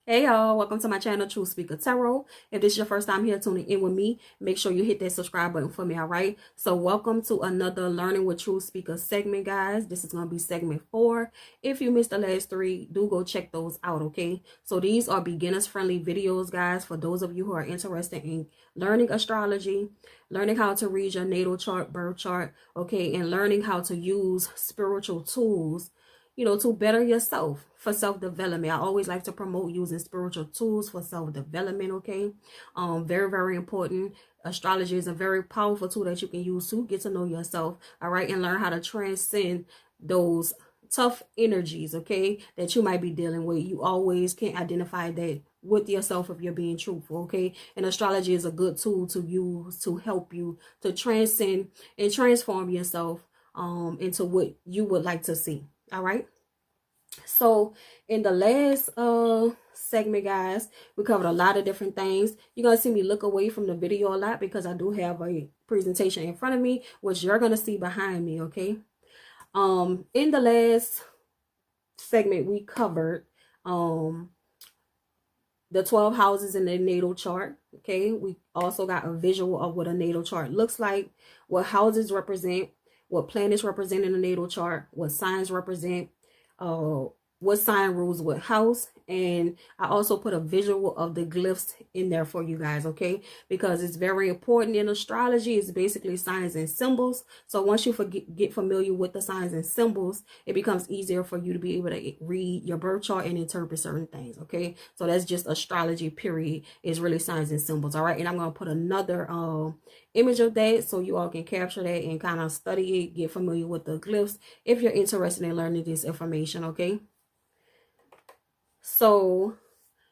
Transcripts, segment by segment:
Hey y'all, welcome to my channel, True Speaker Tarot. If this is your first time here tuning in with me, make sure you hit that subscribe button for me, all right? So welcome to another Learning with True Speaker segment, guys. This is going to be segment 4. If you missed the last 3, do go check those out, okay? So these are beginners friendly videos, guys, for those of you who are interested in learning astrology, learning how to read your natal chart, birth chart, okay, and learning how to use spiritual tools, to better yourself for self-development. I always like to promote using spiritual tools for self-development, okay? Very, very important. Astrology is a very powerful tool that you can use to get to know yourself, all right, and learn how to transcend those tough energies, okay, that you might be dealing with. You always can identify that with yourself if you're being truthful, okay? And astrology is a good tool to use to help you to transcend and transform yourself into what you would like to see. All right. So in the last segment, guys, we covered a lot of different things. You're gonna see me look away from the video a lot because I do have a presentation in front of me, which you're gonna see behind me. Okay. In the last segment, we covered the 12 houses in the natal chart. Okay. We also got a visual of what a natal chart looks like, what houses represent, what planets represent in the natal chart, what signs represent, what sign rules what house, and I also put a visual of the glyphs in there for you guys, okay, because it's very important in astrology. It's basically signs and symbols. So once you get familiar with the signs and symbols, it becomes easier for you to be able to read your birth chart and interpret certain things, okay? So that's just astrology, period. It's really signs and symbols, all right? And I'm going to put another image of that so you all can capture that and kind of study it, get familiar with the glyphs if you're interested in learning this information, okay? So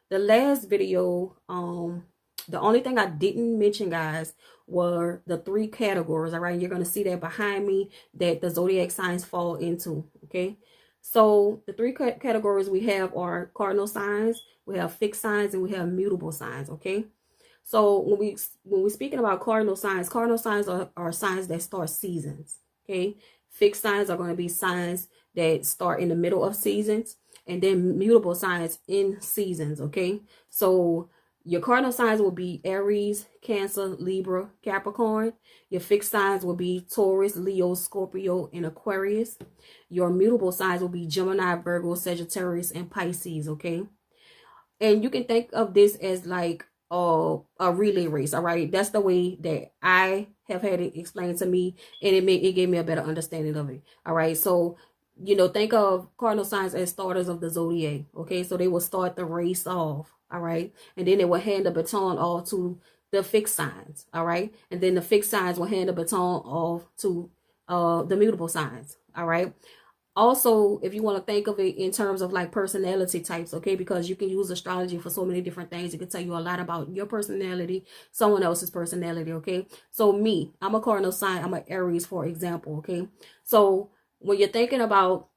the last video, the only thing I didn't mention, guys, were the 3 categories. All right, you're going to see that behind me that the zodiac signs fall into, okay? So the 3 categories we have are cardinal signs, we have fixed signs, and we have mutable signs, okay? So when we're speaking about cardinal signs are signs that start seasons, okay? Fixed signs are going to be signs that start in the middle of seasons, and then mutable signs in seasons, okay? So your cardinal signs will be Aries, Cancer, Libra, Capricorn. Your fixed signs will be Taurus, Leo, Scorpio, and Aquarius. Your mutable signs will be Gemini, Virgo, Sagittarius, and Pisces, okay? And you can think of this as like a relay race, all right? That's the way that I have had it explained to me, and it gave me a better understanding of it, all right? So think of cardinal signs as starters of the zodiac, okay? So they will start the race off, all right? And then they will hand the baton off to the fixed signs, all right? And then the fixed signs will hand the baton off to the mutable signs, all right? Also, if you want to think of it in terms of like personality types, okay, because you can use astrology for so many different things. It can tell you a lot about your personality, someone else's personality, okay? So me, I'm a cardinal sign. I'm an Aries, for example, okay? So when you're thinking about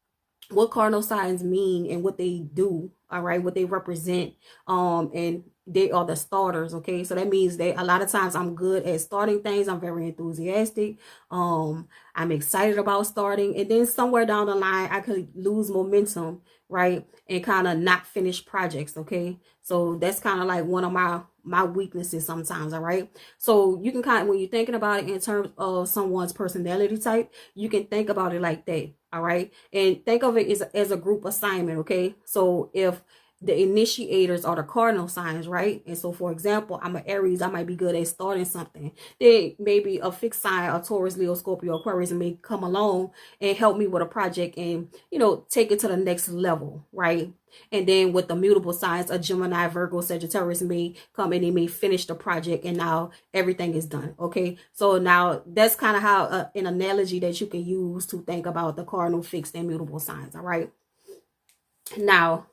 what cardinal signs mean and what they do, all right, what they represent, and they are the starters, okay? So that means that a lot of times I'm good at starting things. I'm very enthusiastic. I'm excited about starting, and then somewhere down the line I could lose momentum, right, and kind of not finish projects, okay? So that's kind of like one of my weaknesses sometimes, all right? So you can kind of, when you're thinking about it in terms of someone's personality type, you can think about it like that, all right? And think of it as a group assignment, okay? So if the initiators are the cardinal signs, right? And so, for example, I'm an Aries. I might be good at starting something. Then maybe a fixed sign, a Taurus, Leo, Scorpio, Aquarius may come along and help me with a project and, take it to the next level, right? And then with the mutable signs, a Gemini, Virgo, Sagittarius may come and they may finish the project, and now everything is done, okay? So now that's kind of how an analogy that you can use to think about the cardinal, fixed, and mutable signs, all right? Now,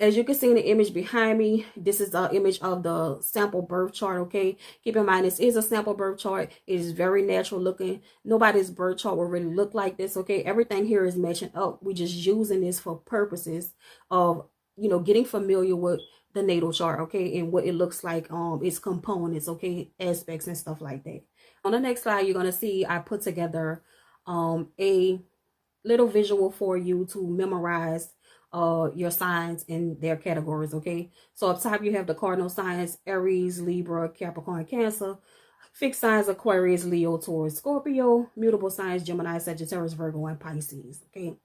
as you can see in the image behind me, this is the image of the sample birth chart, okay? Keep in mind, this is a sample birth chart. It is very natural looking. Nobody's birth chart will really look like this, okay? Everything here is matching up. We're just using this for purposes of, getting familiar with the natal chart, okay? And what it looks like, its components, okay? Aspects and stuff like that. On the next slide, you're going to see I put together a little visual for you to memorize your signs in their categories, okay? So up top you have the cardinal signs: Aries, Libra, Capricorn, Cancer. Fixed signs: Aquarius, Leo, Taurus, Scorpio. Mutable signs: Gemini, Sagittarius, Virgo, and Pisces, okay?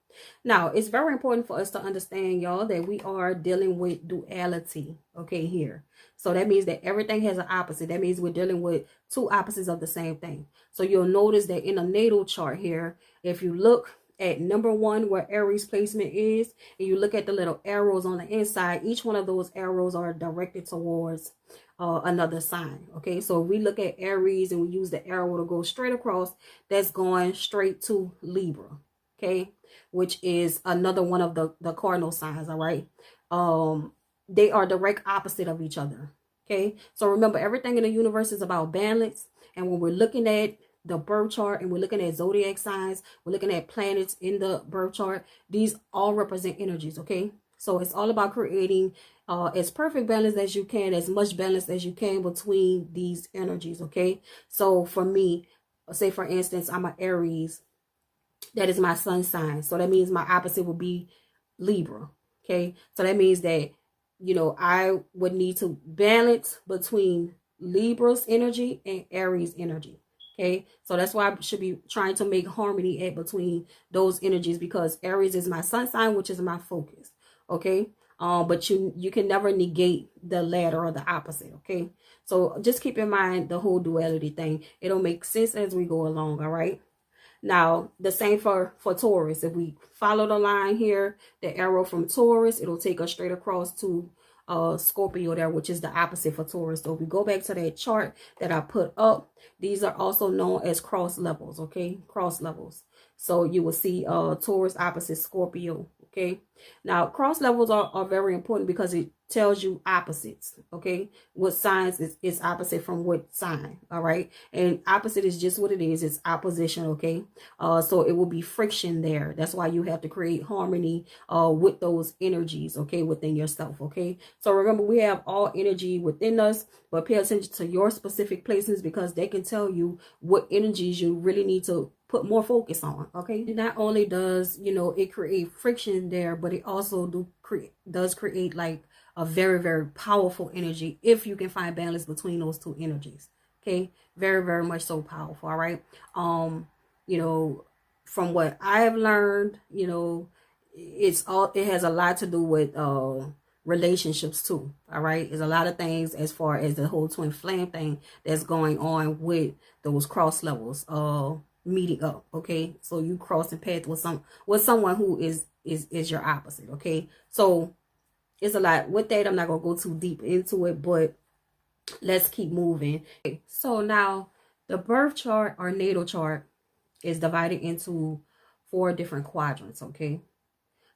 Now, it's very important for us to understand, y'all, that we are dealing with duality, okay, here. So that means that everything has an opposite. That means we're dealing with two opposites of the same thing. So you'll notice that in a natal chart here, if you look at number 1 where Aries placement is, and you look at the little arrows on the inside, each one of those arrows are directed towards another sign, okay? So if we look at Aries and we use the arrow to go straight across, that's going straight to Libra, okay, which is another one of the cardinal signs, all right? They are direct opposite of each other, okay? So remember, everything in the universe is about balance. And when we're looking at the birth chart and we're looking at zodiac signs, we're looking at planets in the birth chart, these all represent energies, okay? So it's all about creating as perfect balance as you can, as much balance as you can between these energies, okay? So for me, say for instance, I'm an Aries. That is my sun sign. So that means my opposite would be Libra, okay? So that means that, you know, I would need to balance between Libra's energy and Aries energy, okay? So that's why I should be trying to make harmony at between those energies, because Aries is my sun sign, which is my focus, okay? But you can never negate the latter or the opposite, okay? So just keep in mind the whole duality thing. It'll make sense as we go along, all right? Now, the same for Taurus. If we follow the line here, the arrow from Taurus, it'll take us straight across to Scorpio there, which is the opposite for Taurus. So if we go back to that chart that I put up, these are also known as cross levels, okay? Cross levels. So you will see Taurus opposite Scorpio, okay? Now, cross levels are very important because it tells you opposites, okay? What signs is opposite from what sign, all right? And opposite is just what it is. It's opposition, okay? So it will be friction there. That's why you have to create harmony with those energies, okay, within yourself, okay? So remember, we have all energy within us, but pay attention to your specific places because they can tell you what energies you really need to put more focus on, okay? Not only does, you know, it create friction there, but it also does create like a very, very powerful energy if you can find balance between those two energies, okay? Very, very much so powerful, all right? You know, from what I have learned, you know, it has a lot to do with relationships too, all right? There's a lot of things as far as the whole twin flame thing that's going on with those cross levels meeting up, okay? So you crossing paths with someone who is your opposite, okay? So it's a lot with that. I'm not gonna go too deep into it, but let's keep moving. Okay, so now the birth chart or natal chart is divided into 4 different quadrants, okay?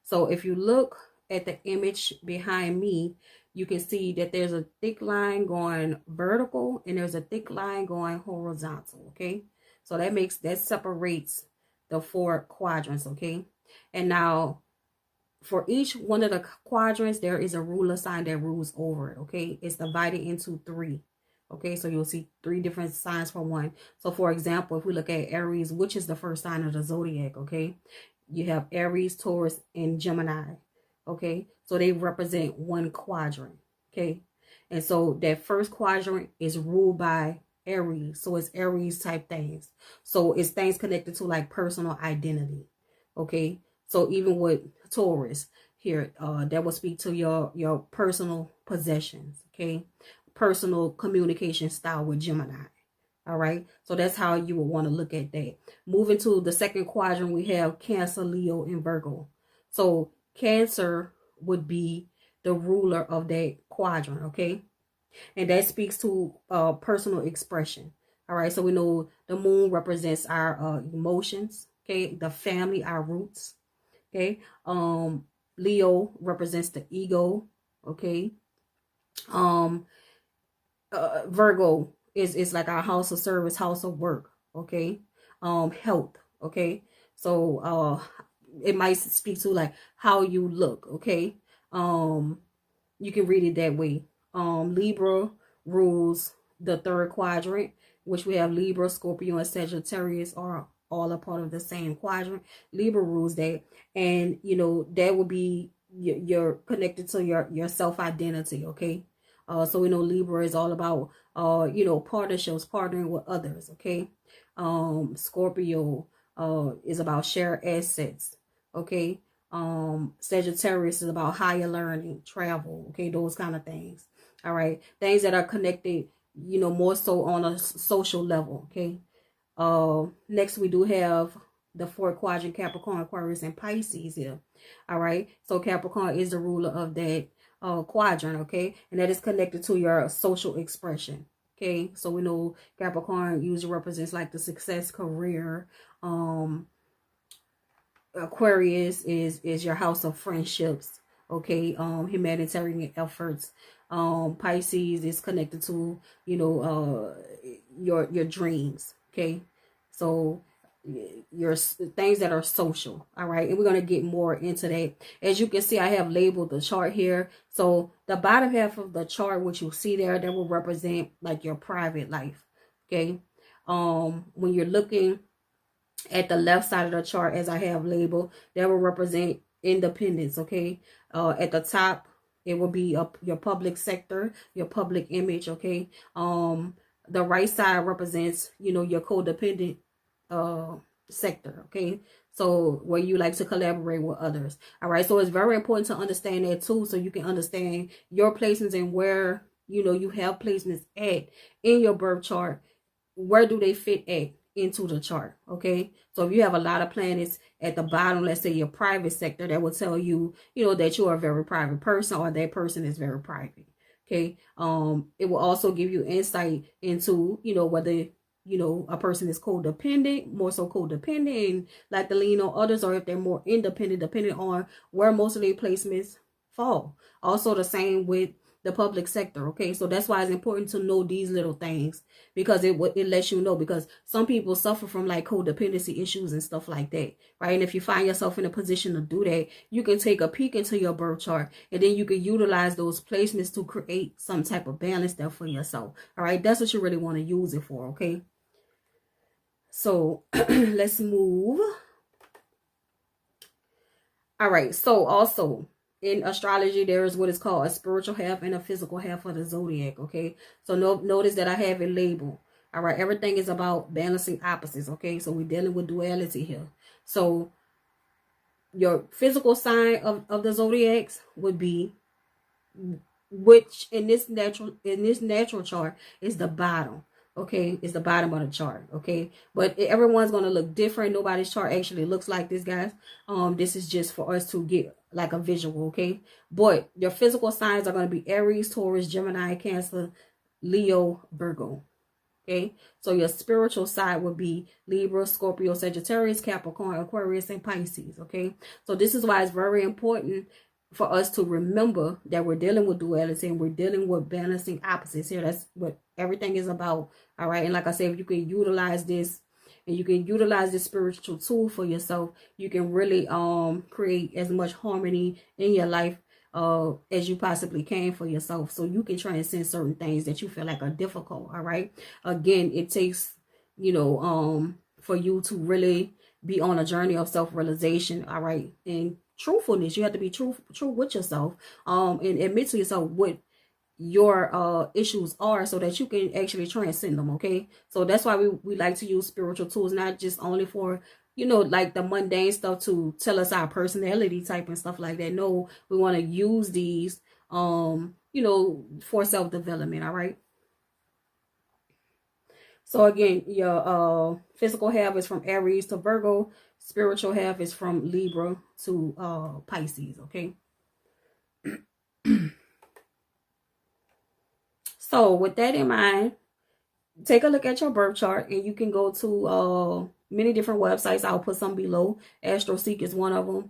So if you look at the image behind me, you can see that there's a thick line going vertical and there's a thick line going horizontal, okay? So that separates the 4 quadrants, okay? And now for each one of the quadrants, there is a ruler sign that rules over it, okay? It's divided into 3, okay? So you'll see 3 different signs for one. So for example, if we look at Aries, which is the first sign of the zodiac, okay? You have Aries, Taurus, and Gemini, okay? So they represent one quadrant, okay? And so that first quadrant is ruled by Aries. So it's Aries type things. So it's things connected to like personal identity, okay? So even with Taurus here, that will speak to your personal possessions, okay? Personal communication style with Gemini. All right, so that's how you would want to look at that. Moving to the second quadrant, we have Cancer, Leo, and Virgo. So Cancer would be the ruler of that quadrant, okay? And that speaks to personal expression. All right, so we know the moon represents our emotions, okay? The family, our roots, okay? Leo represents the ego, okay? Virgo is like our house of service, house of work, okay? Health, okay? So it might speak to like how you look, okay? You can read it that way. Libra rules the third quadrant, which we have Libra, Scorpio, and Sagittarius are all a part of the same quadrant. Libra rules that, and you know that would be you're connected to your self-identity, okay? So we know Libra is all about partnerships, partnering with others, okay? Scorpio is about shared assets, okay? Sagittarius is about higher learning, travel, okay? Those kind of things. All right, things that are connected, more so on a social level, okay? Next we do have the fourth quadrant, Capricorn, Aquarius, and Pisces here. All right, so Capricorn is the ruler of that quadrant, okay, and that is connected to your social expression. Okay, so we know Capricorn usually represents like the success, career. Aquarius is your house of friendships, okay, humanitarian efforts. Pisces is connected to your dreams, okay, so your things that are social. All right, and we're going to get more into that. As you can see, I have labeled the chart here. So the bottom half of the chart, which you'll see there, that will represent like your private life, okay. When you're looking at the left side of the chart, as I have labeled, that will represent independence, okay. At the top, it will be your public sector, your public image, okay. The right side represents your codependent sector, okay, so where you like to collaborate with others. All right, so it's very important to understand that too, so you can understand your placements and where you have placements at in your birth chart. Where do they fit at into the chart? Okay, so if you have a lot of planets at the bottom, let's say your private sector, that will tell you that you are a very private person, or that person is very private. Okay, it will also give you insight into whether a person is codependent, more so codependent, and like to lean on others, or if they're more independent, depending on where most of their placements fall. Also the same with the public sector, okay? So that's why it's important to know these little things, because it lets you know, because some people suffer from like codependency issues and stuff like that, right? And if you find yourself in a position to do that, you can take a peek into your birth chart, and then you can utilize those placements to create some type of balance there for yourself. All right, that's what you really want to use it for, okay? So let's move. All right, so also in astrology, there is what is called a spiritual half and a physical half of the zodiac, okay? So notice that I have it labeled. All right, everything is about balancing opposites, okay? So we're dealing with duality here. So your physical sign of the zodiacs would be, which in this natural chart is the bottom, okay? It's the bottom of the chart, okay? But everyone's going to look different. Nobody's chart actually looks like this, guys. This is just for us to get like a visual, okay? But your physical signs are going to be Aries, Taurus, Gemini, Cancer, Leo, Virgo, okay? So your spiritual side would be Libra, Scorpio, Sagittarius, Capricorn, Aquarius, and Pisces, okay? So this is why it's very important for us to remember that we're dealing with duality, and we're dealing with balancing opposites here. That's what everything is about. All right, and like I said, if you can utilize this, and you can utilize this spiritual tool for yourself, you can really create as much harmony in your life as you possibly can for yourself, so you can transcend certain things that you feel like are difficult. All right, again, it takes for you to really be on a journey of self-realization. All right, and truthfulness. You have to be true with yourself, and admit to yourself what your issues are, so that you can actually transcend them, okay? So that's why we like to use spiritual tools, not just only for like the mundane stuff to tell us our personality type and stuff like that. No, we want to use these for self-development. All right, so again, your physical half is from Aries to Virgo. Spiritual half is from Libra to Pisces, okay? So with that in mind, take a look at your birth chart, and you can go to many different websites. I'll put some below. AstroSeek is one of them.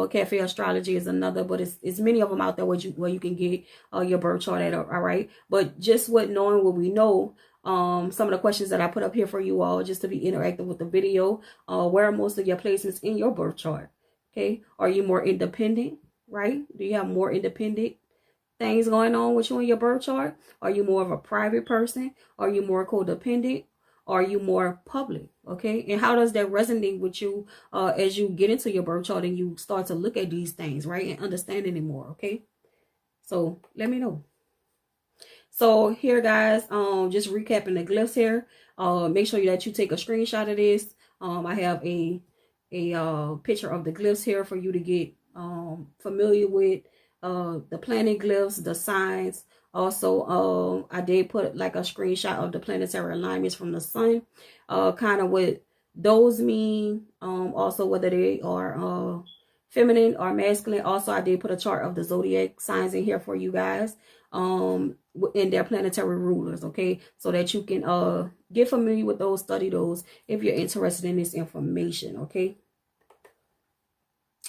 Cafe Astrology is another, but it's many of them out there where you can get your birth chart at. All right, but just knowing what we know, some of the questions that I put up here for you all, just to be interactive with the video. Where are most of your placements in your birth chart? Okay, are you more independent? Right? Do you have more independent things going on with you in your birth chart? Are you more of a private person? Are you more codependent? Or are you more public? Okay, and how does that resonate with you as you get into your birth chart and you start to look at these things, right, and understand it more? Okay, so let me know. So here, guys, just recapping the glyphs here. Make sure that you take a screenshot of this. I have a picture of the glyphs here for you to get familiar with the planet glyphs, the signs. Also, I did put like a screenshot of the planetary alignments from the sun, kind of what those mean. Also whether they are feminine or masculine. Also, I did put a chart of the zodiac signs in here for you guys. In their planetary rulers, okay, so that you can get familiar with those, study those if you're interested in this information. Okay,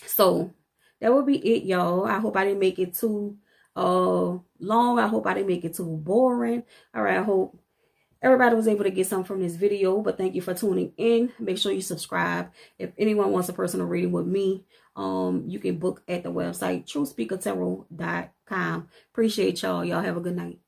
so that would be it, y'all. I hope I didn't make it too long. I hope I didn't make it too boring. All right, I hope everybody was able to get something from this video, but thank you for tuning in. Make sure you subscribe. If anyone wants a personal reading with me, you can book at the website truthspeakertarot.com. Appreciate y'all. Y'all have a good night.